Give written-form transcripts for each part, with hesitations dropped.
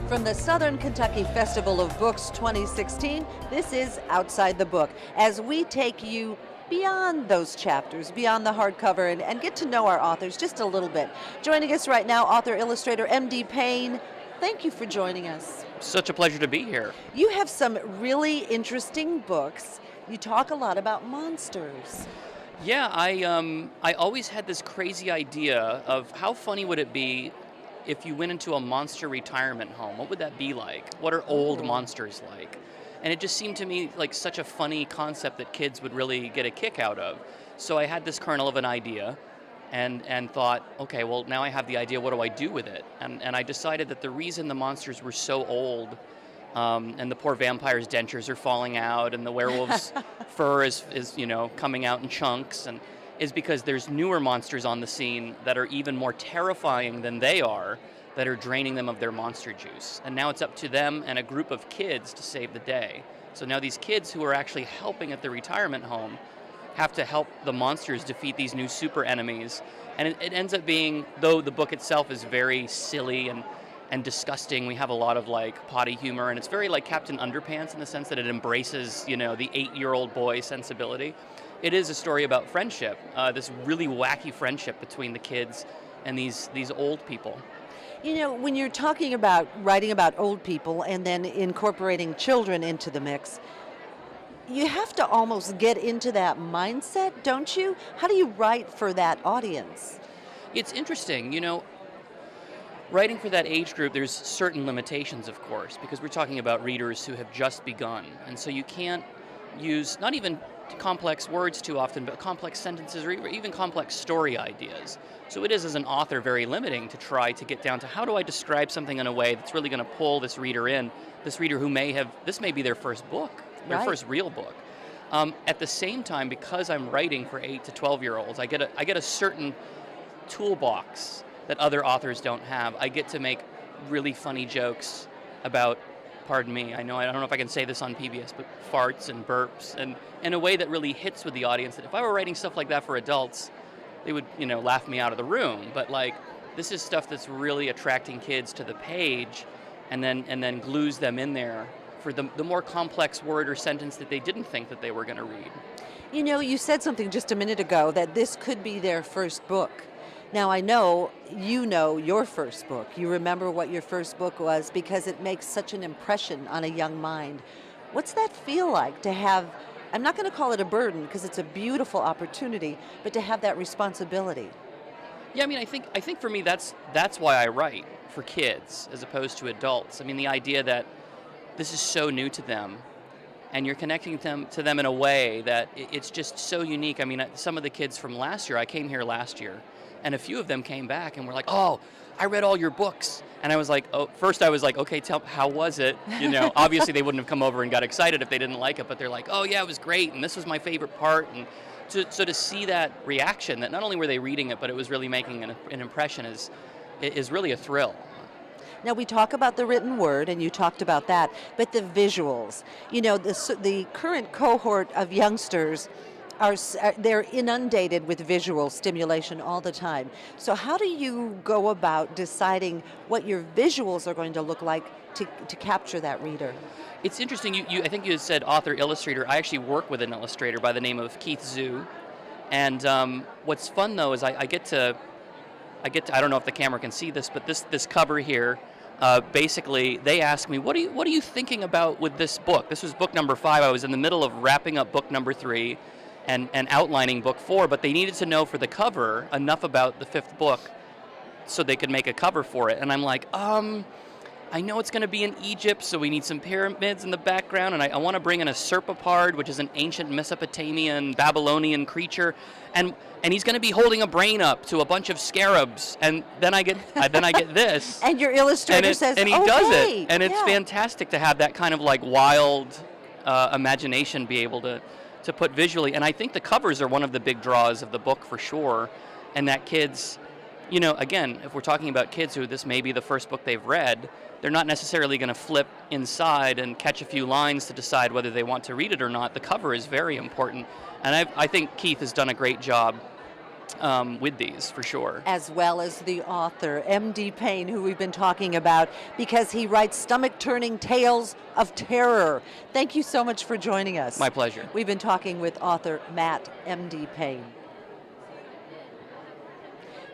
From the Southern Kentucky Festival of Books 2016, this is Outside the Book, as we take you beyond those chapters, beyond the hardcover, and get to know our authors just a little bit. Joining us right now, author-illustrator M.D. Payne. Thank you for joining us. Such a pleasure to be here. You have some really interesting books. You talk a lot about monsters. Yeah, I always had this crazy idea of how funny would it be if you went into a monster retirement home. What would that be like? What are old monsters like? And it just seemed to me like such a funny concept that kids would really get a kick out of. So I had this kernel of an idea and thought, okay, well, now I have the idea, what do I do with it? And I decided that the reason the monsters were so old, and the poor vampire's dentures are falling out and the werewolf's fur is coming out in chunks, and is because there's newer monsters on the scene that are even more terrifying than they are, that are draining them of their monster juice. And now it's up to them and a group of kids to save the day. So now these kids who are actually helping at the retirement home have to help the monsters defeat these new super enemies. And it ends up being, though the book itself is very silly and disgusting, we have a lot of like potty humor, and it's very like Captain Underpants in the sense that it embraces, the 8-year-old boy sensibility. It is a story about friendship, this really wacky friendship between the kids and these old people. When you're talking about writing about old people and then incorporating children into the mix, you have to almost get into that mindset, don't you? How do you write for that audience? It's interesting, writing for that age group, there's certain limitations, of course, because we're talking about readers who have just begun. And so you can't use, not even complex words too often, but complex sentences or even complex story ideas. So it is, as an author, very limiting to try to get down to how do I describe something in a way that's really going to pull this reader in, this reader who this may be their first book, their first real book. At the same time, because I'm writing for 8 to 12-year-olds, I get a certain toolbox that other authors don't have. I get to make really funny jokes about, pardon me, I don't know if I can say this on PBS, but farts and burps, and in a way that really hits with the audience, that if I were writing stuff like that for adults, they would, laugh me out of the room. But like, this is stuff that's really attracting kids to the page and then glues them in there for the more complex word or sentence that they didn't think that they were going to read. You said something just a minute ago that this could be their first book. Now, I know you know your first book. You remember what your first book was because it makes such an impression on a young mind. What's that feel like to have, I'm not going to call it a burden because it's a beautiful opportunity, but to have that responsibility? Yeah, I think for me that's why I write for kids as opposed to adults. The idea that this is so new to them and you're connecting to them in a way that it's just so unique. Some of the kids from last year, I came here last year, and a few of them came back and were like, oh, I read all your books. And I was like, first I was like, okay, how was it? Obviously they wouldn't have come over and got excited if they didn't like it, but they're like, oh yeah, it was great, and this was my favorite part. And so to see that reaction, that not only were they reading it, but it was really making an impression is really a thrill. Now, we talk about the written word, and you talked about that, but the visuals. The current cohort of youngsters they're inundated with visual stimulation all the time. So how do you go about deciding what your visuals are going to look like to capture that reader? It's interesting. I think you had said author-illustrator. I actually work with an illustrator by the name of Keith Zhu. And what's fun, though, is I get to, I don't know if the camera can see this, but this cover here, basically, they ask me, what are you thinking about with this book? This was book number 5. I was in the middle of wrapping up book number 3. And outlining book 4, but they needed to know for the cover enough about the 5th book so they could make a cover for it. And I'm like, I know it's going to be in Egypt, so we need some pyramids in the background, and I want to bring in a serpapard, which is an ancient Mesopotamian Babylonian creature, and he's going to be holding a brain up to a bunch of scarabs, and then I get this. And your illustrator says, and he does it, and it's fantastic to have that kind of like wild imagination be able to put visually. And I think the covers are one of the big draws of the book for sure, and that kids, again, if we're talking about kids who this may be the first book they've read, they're not necessarily going to flip inside and catch a few lines to decide whether they want to read it or not. The cover is very important, and I think Keith has done a great job with these, for sure. As well as the author, M.D. Payne, who we've been talking about, because he writes stomach-turning tales of terror. Thank you so much for joining us. My pleasure. We've been talking with author Matt M.D. Payne.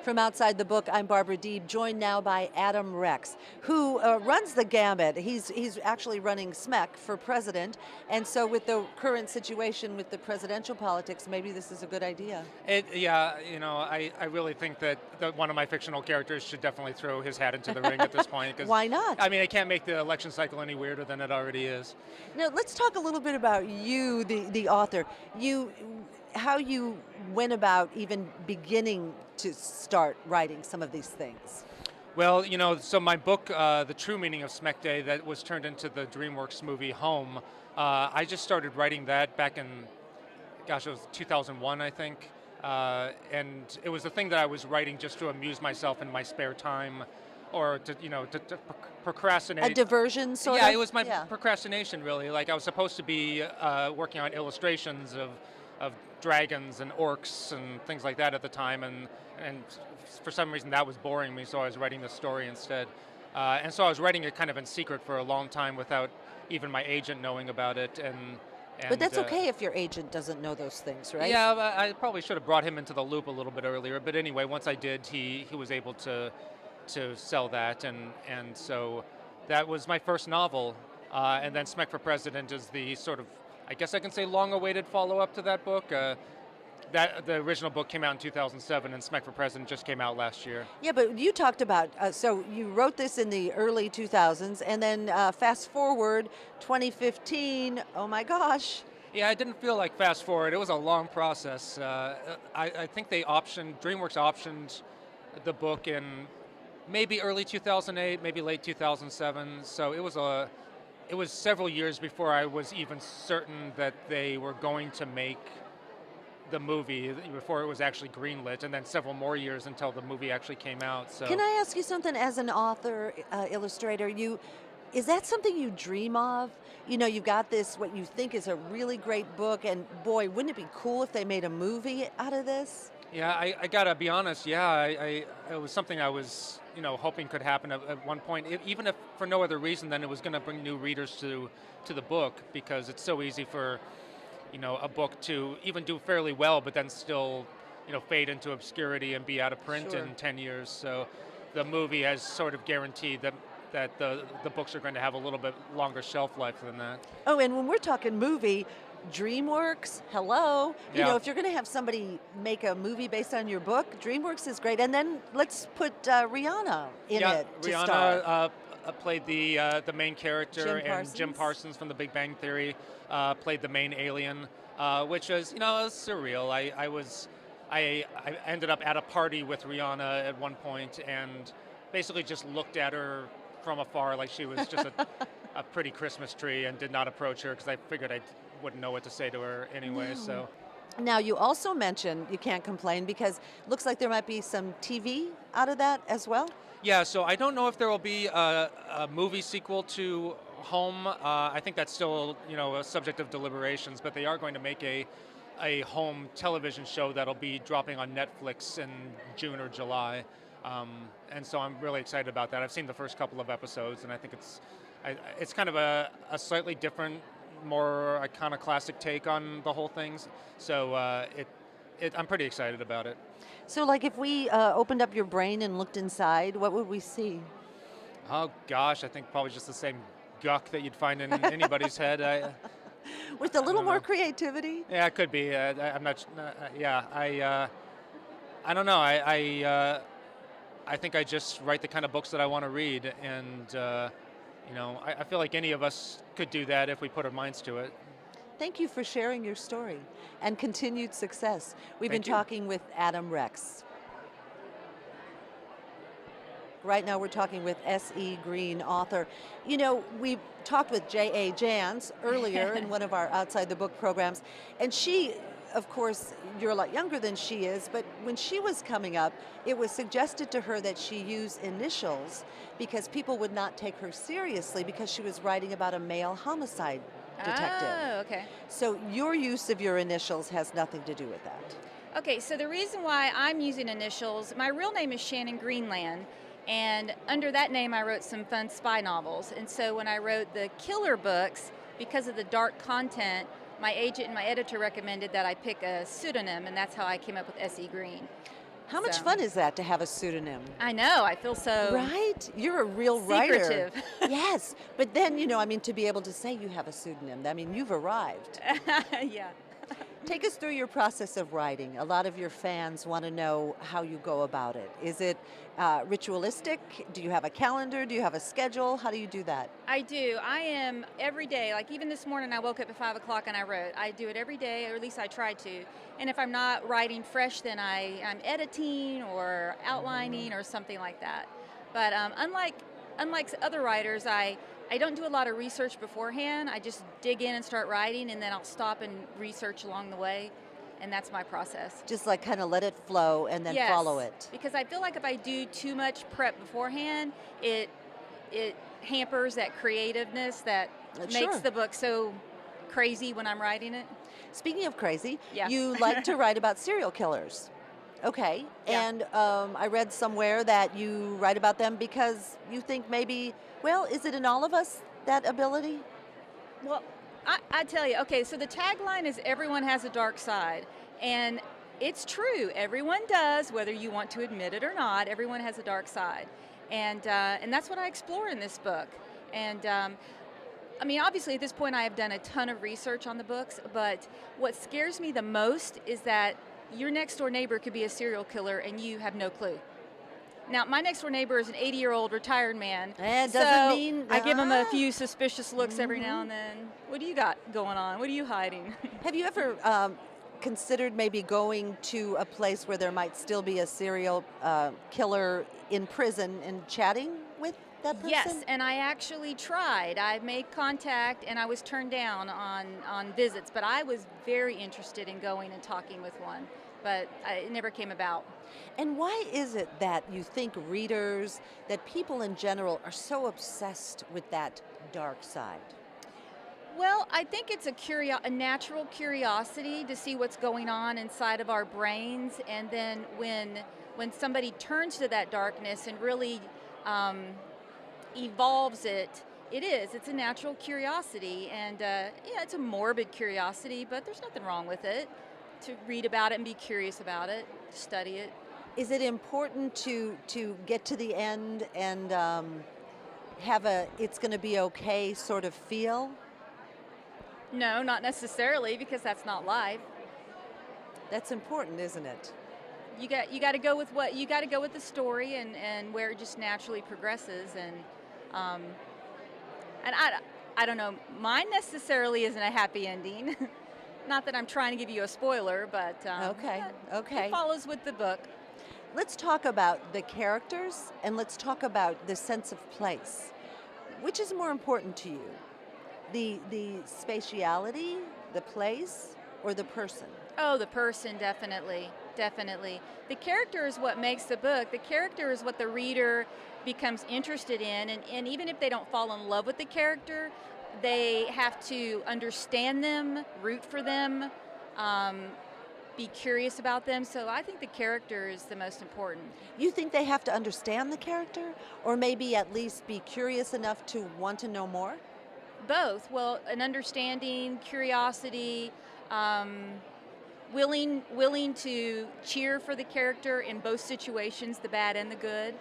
From Outside the Book, I'm Barbara Deeb, joined now by Adam Rex, who runs the gamut. He's actually running SMEC for president, and so with the current situation with the presidential politics, maybe this is a good idea. I really think that one of my fictional characters should definitely throw his hat into the ring at this point. Why not? I mean, I can't make the election cycle any weirder than it already is. Now, let's talk a little bit about you, the author. How you went about even beginning to start writing some of these things. Well, so my book, The True Meaning of SMEC Day, that was turned into the DreamWorks movie Home, I just started writing that back in, it was 2001, I think. And it was a thing that I was writing just to amuse myself in my spare time, or to procrastinate. A diversion, sort of? Yeah, it was my procrastination, really. Like, I was supposed to be working on illustrations of dragons and orcs and things like that at the time, and for some reason that was boring me, so I was writing this story instead. And so I was writing it kind of in secret for a long time without even my agent knowing about it. But that's okay if your agent doesn't know those things, right? Yeah, I probably should have brought him into the loop a little bit earlier. But anyway, once I did, he was able to sell that, and so that was my first novel. And then SMEC for President is the sort of, I guess I can say, long-awaited follow-up to that book. The original book came out in 2007, and SMEC for President just came out last year. Yeah, but you talked about, so you wrote this in the early 2000s, and then fast forward, 2015, oh my gosh. Yeah, it didn't feel like fast forward. It was a long process. I think DreamWorks optioned the book in maybe early 2008, maybe late 2007, so it was several years before I was even certain that they were going to make the movie, before it was actually greenlit, and then several more years until the movie actually came out. So, can I ask you something? As an author, illustrator, is that something you dream of? You've got this, what you think is a really great book, and boy, wouldn't it be cool if they made a movie out of this? Yeah, I gotta be honest. Yeah, it was something I was, hoping could happen at one point, even if for no other reason than it was going to bring new readers to the book, because it's so easy for, a book to even do fairly well, but then still, fade into obscurity and be out of print Sure. in 10 years. So the movie has sort of guaranteed that the books are going to have a little bit longer shelf life than that. Oh, and when we're talking movie, DreamWorks, hello. Yeah. If you're going to have somebody make a movie based on your book, DreamWorks is great. And then let's put Rihanna in it to star. Rihanna played the main character, Jim Jim Parsons from The Big Bang Theory played the main alien, which was, it was surreal. I ended up at a party with Rihanna at one point and basically just looked at her from afar like she was just a pretty Christmas tree, and did not approach her because I figured I wouldn't know what to say to her anyway. No. So. Now, you also mentioned you can't complain because it looks like there might be some TV out of that as well. Yeah, so I don't know if there will be a movie sequel to Home. I think that's still, a subject of deliberations, but they are going to make a Home television show that'll be dropping on Netflix in June or July. And so I'm really excited about that. I've seen the first couple of episodes, and I think it's kind of a slightly different, more iconoclastic take on the whole thing. So I'm pretty excited about it. So, like, if we opened up your brain and looked inside, what would we see? Oh gosh, I think probably just the same guck that you'd find in anybody's head. With a little more know. creativity? Yeah, it could be. I'm not. I don't know. I think I just write the kind of books that I want to read, and I feel like any of us could do that if we put our minds to it. Thank you for sharing your story and continued success. We've Thank been you. talking with Adam Rex. Right now we're talking with S.E. Green, author. We talked with J.A. Jans earlier in one of our Outside the Book programs, and she, of course, you're a lot younger than she is, but when she was coming up, it was suggested to her that she use initials because people would not take her seriously because she was writing about a male homicide detective. Oh, okay. So your use of your initials has nothing to do with that. Okay, so the reason why I'm using initials, my real name is Shannon Greenland, and under that name I wrote some fun spy novels. And so when I wrote the killer books, because of the dark content, my agent and my editor recommended that I pick a pseudonym, and that's how I came up with S.E. Green. How much So- fun is that to have a pseudonym? I know, I feel so Right? You're a real writer. secretive. Yes, but then, to be able to say you have a pseudonym, you've arrived. Yeah. Take us through your process of writing. A lot of your fans want to know how you go about it. Is it ritualistic? Do you have a calendar? Do you have a schedule? How do you do that? I do. I am every day, like even this morning I woke up at 5 o'clock and I wrote. I do it every day, or at least I try to. And if I'm not writing fresh, then I'm editing or outlining or something like that. But unlike other writers, I don't do a lot of research beforehand. I just dig in and start writing, and then I'll stop and research along the way, and that's my process. Just like kind of let it flow and then Yes, follow it. because I feel like if I do too much prep beforehand, it hampers that creativeness that makes Sure. the book so crazy when I'm writing it. Speaking of crazy, Yeah. you like to write about serial killers. Okay, Yeah. and I read somewhere that you write about them because you think maybe, is it in all of us, that ability? Well, I tell you, okay, so the tagline is everyone has a dark side. And it's true, everyone does, whether you want to admit it or not, everyone has a dark side. And that's what I explore in this book. And obviously at this point I have done a ton of research on the books, but what scares me the most is that your next door neighbor could be a serial killer and you have no clue. Now, my next door neighbor is an 80-year-old retired man. It so doesn't mean I give him a few suspicious looks every now Mm-hmm. and then. What do you got going on? What are you hiding? Have you ever considered maybe going to a place where there might still be a serial killer in prison and chatting with that person? Yes, and I actually tried. I made contact and I was turned down on visits, but I was very interested in going and talking with one, but it never came about. And why is it that you think readers, that people in general are so obsessed with that dark side? Well, I think it's a natural curiosity to see what's going on inside of our brains, and then when somebody turns to that darkness and really evolves it, it's a natural curiosity, and it's a morbid curiosity, but there's nothing wrong with it. To read about it and be curious about it, study it. Is it important to get to the end and have it's going to be okay sort of feel? No, not necessarily, because that's not life. That's important, isn't it? You got to go with the story and where it just naturally progresses, and I don't know, mine necessarily isn't a happy ending. Not that I'm trying to give you a spoiler, but Okay. it follows with the book. Let's talk about the characters and let's talk about the sense of place. Which is more important to you? The spatiality, the place, or the person? Oh, the person, definitely. The character is what makes the book. The character is what the reader becomes interested in, and even if they don't fall in love with the character, they have to understand them, root for them, be curious about them. So I think the character is the most important. You think they have to understand the character, or maybe at least be curious enough to want to know more? Both. Well, an understanding, curiosity, willing to cheer for the character in both situations, the bad and the good.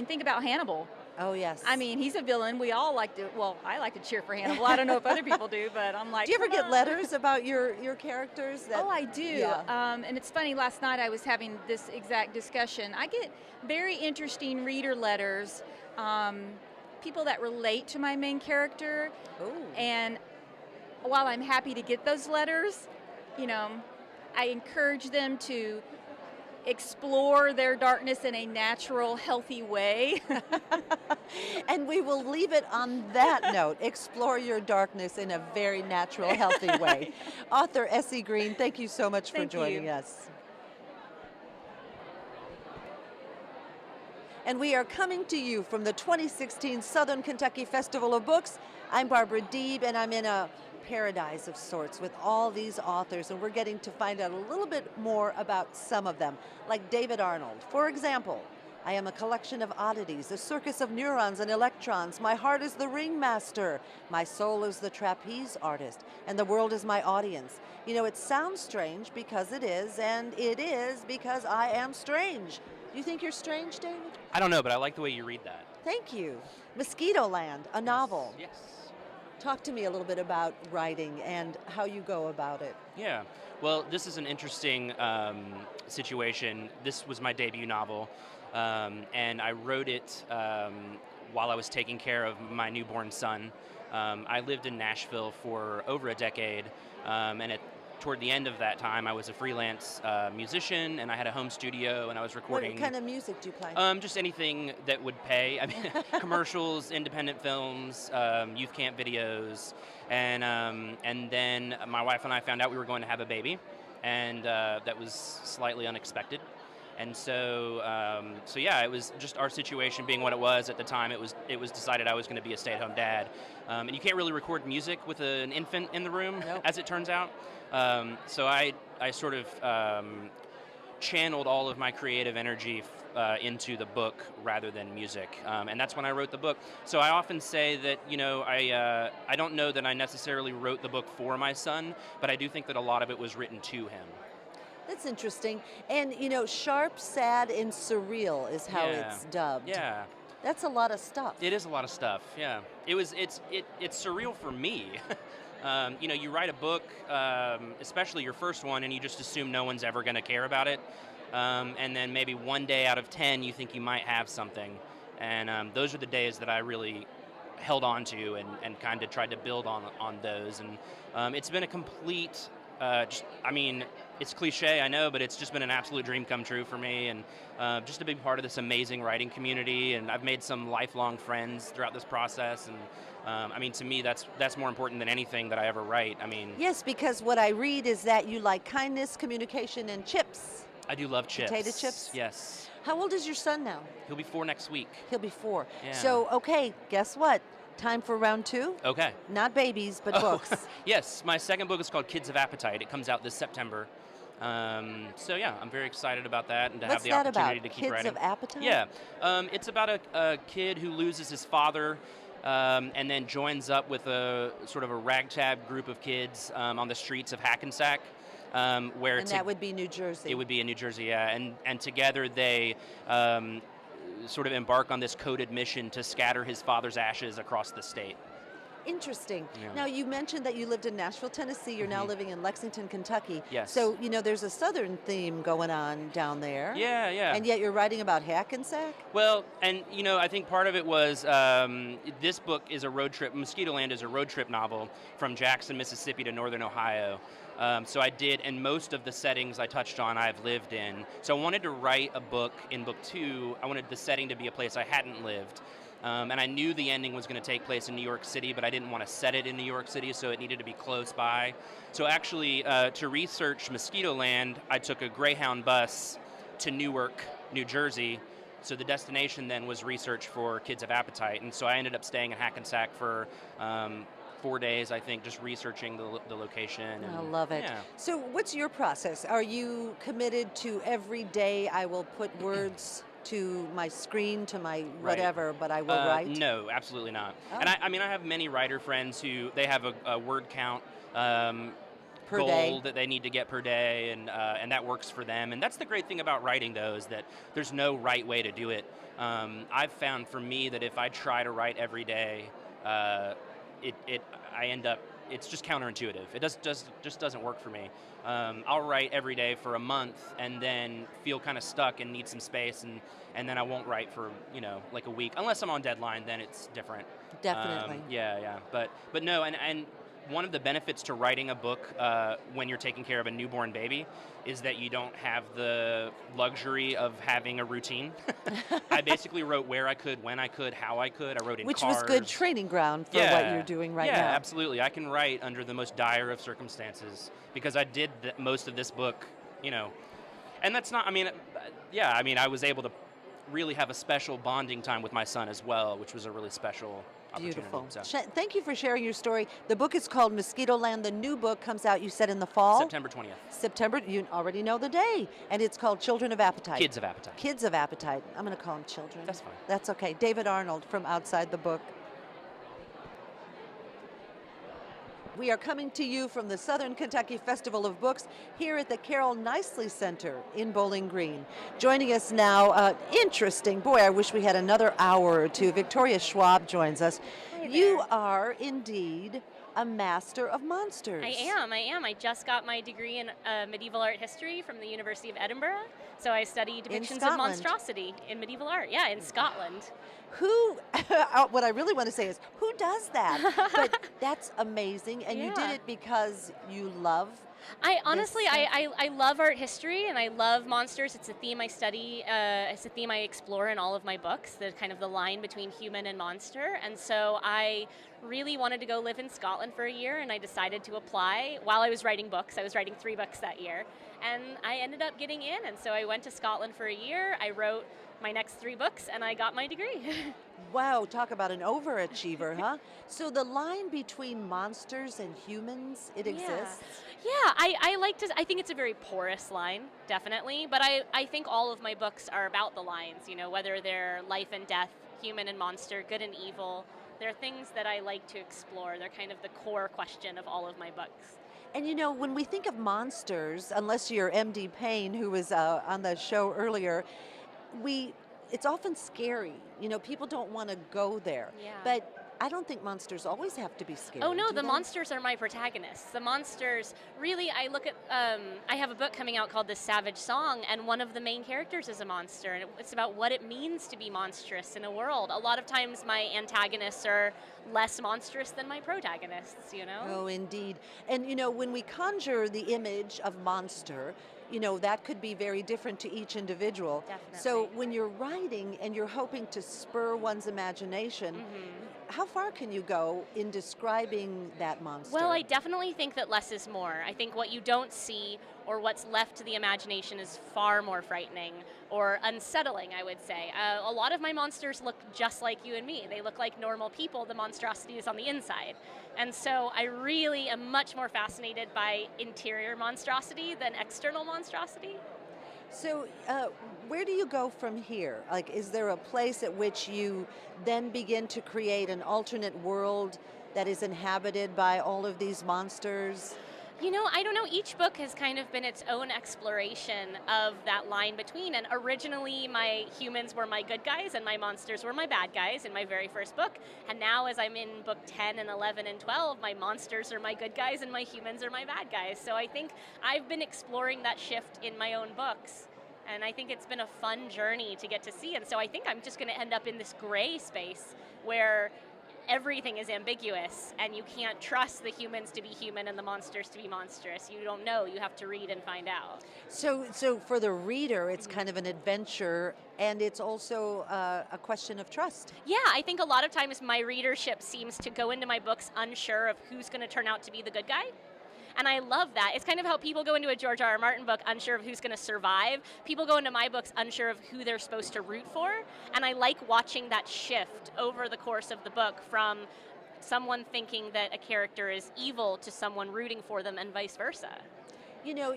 Think about Hannibal. Oh, yes. He's a villain. We all I like to cheer for Hannibal. I don't know if other people do, but I'm like, do you ever come get on. letters about your characters? Oh, I do. Yeah. And it's funny, last night I was having this exact discussion. I get very interesting reader letters, people that relate to my main character. Ooh. And while I'm happy to get those letters, I encourage them to explore their darkness in a natural, healthy way. And we will leave it on that note. Explore your darkness in a very natural, healthy way. Author S.E. Green, thank you so much for Thank joining you. us. And we are coming to you from the 2016 Southern Kentucky Festival of Books. I'm Barbara Deeb, and I'm in a paradise of sorts with all these authors, and we're getting to find out a little bit more about some of them, like David Arnold. For example, I am a collection of oddities, a circus of neurons and electrons. My heart is the ringmaster. My soul is the trapeze artist, and the world is my audience. You know, it sounds strange because it is, and it is because I am strange. Do you think you're strange, David? I don't know, but I like the way you read that. Thank you. Mosquito Land, a novel. Yes. Talk to me a little bit about writing and how you go about it. Yeah. Well, this is an interesting situation. This was my debut novel, and I wrote it while I was taking care of my newborn son. I lived in Nashville for over a decade, and toward the end of that time, I was a freelance musician, and I had a home studio, and I was recording. What kind of music do you play? Just anything that would pay. I mean, commercials, independent films, youth camp videos, and then my wife and I found out we were going to have a baby, and that was slightly unexpected. And so yeah, it was just our situation being what it was at the time. It was decided I was going to be a stay-at-home dad, and you can't really record music with an infant in the room, Nope. as it turns out. So I sort of channeled all of my creative energy into the book rather than music, and that's when I wrote the book. So I often say that I don't know that I necessarily wrote the book for my son, but I do think that a lot of it was written to him. That's interesting. And, you know, sharp, sad, and surreal is how Yeah. it's dubbed. Yeah. That's a lot of stuff. It is a lot of stuff, yeah. It's surreal for me. You write a book, especially your first one, and you just assume no one's ever going to care about it. And then maybe one day out of 10, you think you might have something. And those are the days that I really held on to and kind of tried to build on those. And it's been a complete, it's cliche, I know, but it's just been an absolute dream come true for me, and just a big part of this amazing writing community, and I've made some lifelong friends throughout this process, and to me, that's more important than anything that I ever write. Yes, because what I read is that you like kindness, communication, and chips. I do love chips. Potato chips? Yes. How old is your son now? He'll be 4 next week. He'll be 4. Yeah. So, okay, guess what? Time for round 2? Okay. Not babies, but books. Yes, my second book is called Kids of Appetite. It comes out this September. So yeah, I'm very excited about that and to have the opportunity to keep Kids writing. of Appetite? Yeah, it's about a kid who loses his father and then joins up with a sort of a ragtag group of kids on the streets of Hackensack. Where and that would be New Jersey. It would be in New Jersey, yeah. And together they sort of embark on this coded mission to scatter his father's ashes across the state. Interesting. Yeah. Now, you mentioned that you lived in Nashville, Tennessee. You're now living in Lexington, Kentucky. Yes. So, there's a Southern theme going on down there. Yeah, yeah. And yet you're writing about Hackensack? Well, and I think part of it was this book is a road trip. Mosquito Land is a road trip novel from Jackson, Mississippi to Northern Ohio. So I did, and most of the settings I touched on I've lived in. So I wanted to write a book in book 2. I wanted the setting to be a place I hadn't lived. And I knew the ending was going to take place in New York City, but I didn't want to set it in New York City, so it needed to be close by. So actually, to research Mosquito Land, I took a Greyhound bus to Newark, New Jersey. So the destination then was research for Kids of Appetite. And so I ended up staying in Hackensack for 4 days, I think, just researching the location. I love it. Yeah. So what's your process? Are you committed to every day I will put words to my screen, to my whatever, but I will write? No, absolutely not. Oh. And I have many writer friends who they have a word count Per goal day. that they need to get per day, and that works for them. And that's the great thing about writing, though, is that there's no right way to do it. I've found for me that if I try to write every day, I end up, it's just counterintuitive. It just doesn't work for me. I'll write every day for a month and then feel kind of stuck and need some space, and then I won't write for like a week unless I'm on deadline. Then it's different. Definitely. Yeah. But no, and one of the benefits to writing a book when you're taking care of a newborn baby is that you don't have the luxury of having a routine. I basically wrote where I could, when I could, how I could. I wrote in Which cars. was good training ground for what you're doing right now. Yeah, absolutely. I can write under the most dire of circumstances because I did most of this book, and that's not, I was able to really have a special bonding time with my son as well, which was a really special opportunity. Beautiful. So, Thank you for sharing your story. The book is called Mosquito Land. The new book comes out, you said, in the fall? September 20th. September, you already know the day. And it's called Children of Appetite. Kids of Appetite. Kids of Appetite. I'm going to call them children. That's fine. That's okay. David Arnold from Outside the Book. We are coming to you from the Southern Kentucky Festival of Books here at the Carol Nicely Center in Bowling Green. Joining us now, interesting, boy, I wish we had another hour or two. Victoria Schwab joins us. Hi You there. are indeed a master of monsters. I am. I just got my degree in medieval art history from the University of Edinburgh. So I study depictions of Scotland. monstrosity in medieval art. Yeah, in Scotland. Who, what I really want to say is, who does that? But that's amazing, and you did Yeah. it because you love. I honestly, This- I love art history and I love monsters. It's a theme I study. It's a theme I explore in all of my books. The kind of the line between human and monster. And so I really wanted to go live in Scotland for a year, and I decided to apply while I was writing books. I was writing 3 books that year, and I ended up getting in. And so I went to Scotland for a year. I wrote my next 3 books, and I got my degree. Wow, talk about an overachiever, huh? So the line between monsters and humans, it exists? Yeah, I like to, I think it's a very porous line, definitely, but I think all of my books are about the lines, you know, whether they're life and death, human and monster, good and evil. They're things that I like to explore. They're kind of the core question of all of my books. And you know, when we think of monsters, unless you're MD Payne, who was on the show earlier, it's often scary. You know, people don't want to go there. Yeah. But I don't think monsters always have to be scary. Oh no, do the they? monsters are my protagonists. The monsters, really, I look at, I have a book coming out called The Savage Song, and one of the main characters is a monster, and it's about what it means to be monstrous in a world. A lot of times my antagonists are less monstrous than my protagonists, you know? Oh, indeed. And you know, when we conjure the image of monster, you know, that could be very different to each individual. Definitely. So when you're writing and you're hoping to spur one's imagination, how far can you go in describing that monster? Well, I definitely think that less is more. I think what you don't see or what's left to the imagination is far more frightening or unsettling, I would say. A lot of my monsters look just like you and me. They look like normal people. The monstrosity is on the inside. And so I really am much more fascinated by interior monstrosity than external monstrosity. So, where do you go from here? Like, is there a place at which you then begin to create an alternate world that is inhabited by all of these monsters? You know, I don't know. Each book has kind of been its own exploration of that line between. And originally, my humans were my good guys and my monsters were my bad guys in my very first book. And now, as I'm in book 10 and 11 and 12, my monsters are my good guys and my humans are my bad guys. So I think I've been exploring that shift in my own books. And I think it's been a fun journey to get to see. And so I think I'm just going to end up in this gray space where everything is ambiguous and you can't trust the humans to be human and the monsters to be monstrous. You don't know. You have to read and find out. So for the reader, it's kind of an adventure, and it's also a question of trust. Yeah, I think a lot of times my readership seems to go into my books unsure of who's going to turn out to be the good guy. And I love that. It's kind of how people go into a George R.R. Martin book unsure of who's going to survive. People go into my books unsure of who they're supposed to root for. And I like watching that shift over the course of the book from someone thinking that a character is evil to someone rooting for them and vice versa. You know,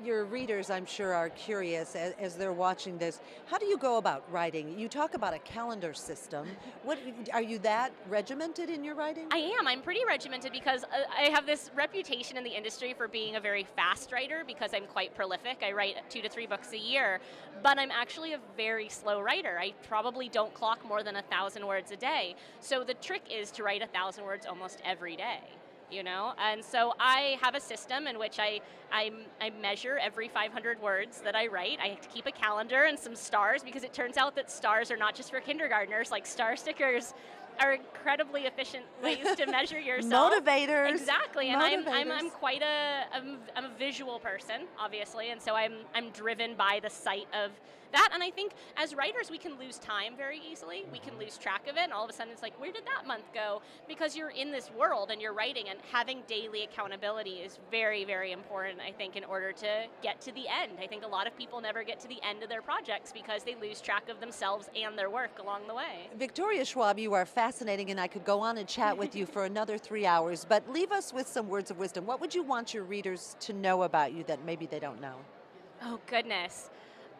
your readers, I'm sure, are curious as they're watching this. How do you go about writing? You talk about a calendar system. What are you that regimented in your writing? I am. I'm pretty regimented because I have this reputation in the industry for being a very fast writer because I'm quite prolific. I write 2 to 3 books a year, but I'm actually a very slow writer. I probably don't clock more than 1,000 words a day. So the trick is to write 1,000 words almost every day. You know, and so I have a system in which I measure every 500 words that I write. I have to keep a calendar and some stars because it turns out that stars are not just for kindergartners. Like, star stickers are incredibly efficient ways to measure yourself. Motivators. Exactly, and I'm Motivators. quite I'm a visual person, obviously, and so I'm driven by the sight of that, and I think as writers we can lose time very easily. We can lose track of it, and all of a sudden it's like, where did that month go? Because you're in this world and you're writing, and having daily accountability is very, very important, I think, in order to get to the end. I think a lot of people never get to the end of their projects because they lose track of themselves and their work along the way. Victoria Schwab, you are fascinating, and I could go on and chat with you for another 3 hours, but leave us with some words of wisdom. What would you want your readers to know about you that maybe they don't know? Oh, goodness.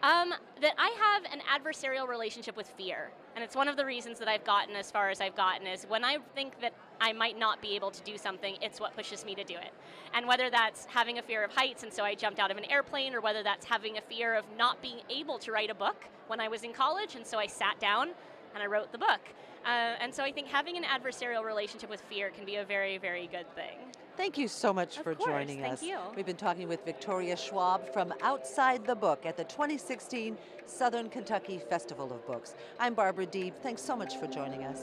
That I have an adversarial relationship with fear. And it's one of the reasons that I've gotten as far as I've gotten is when I think that I might not be able to do something, it's what pushes me to do it. And whether that's having a fear of heights and so I jumped out of an airplane, or whether that's having a fear of not being able to write a book when I was in college and so I sat down and I wrote the book. And so I think having an adversarial relationship with fear can be a very, very good thing. Thank you so much for joining us. We've been talking with Victoria Schwab from Outside the Book at the 2016 Southern Kentucky Festival of Books. I'm Barbara Deeb. Thanks so much for joining us.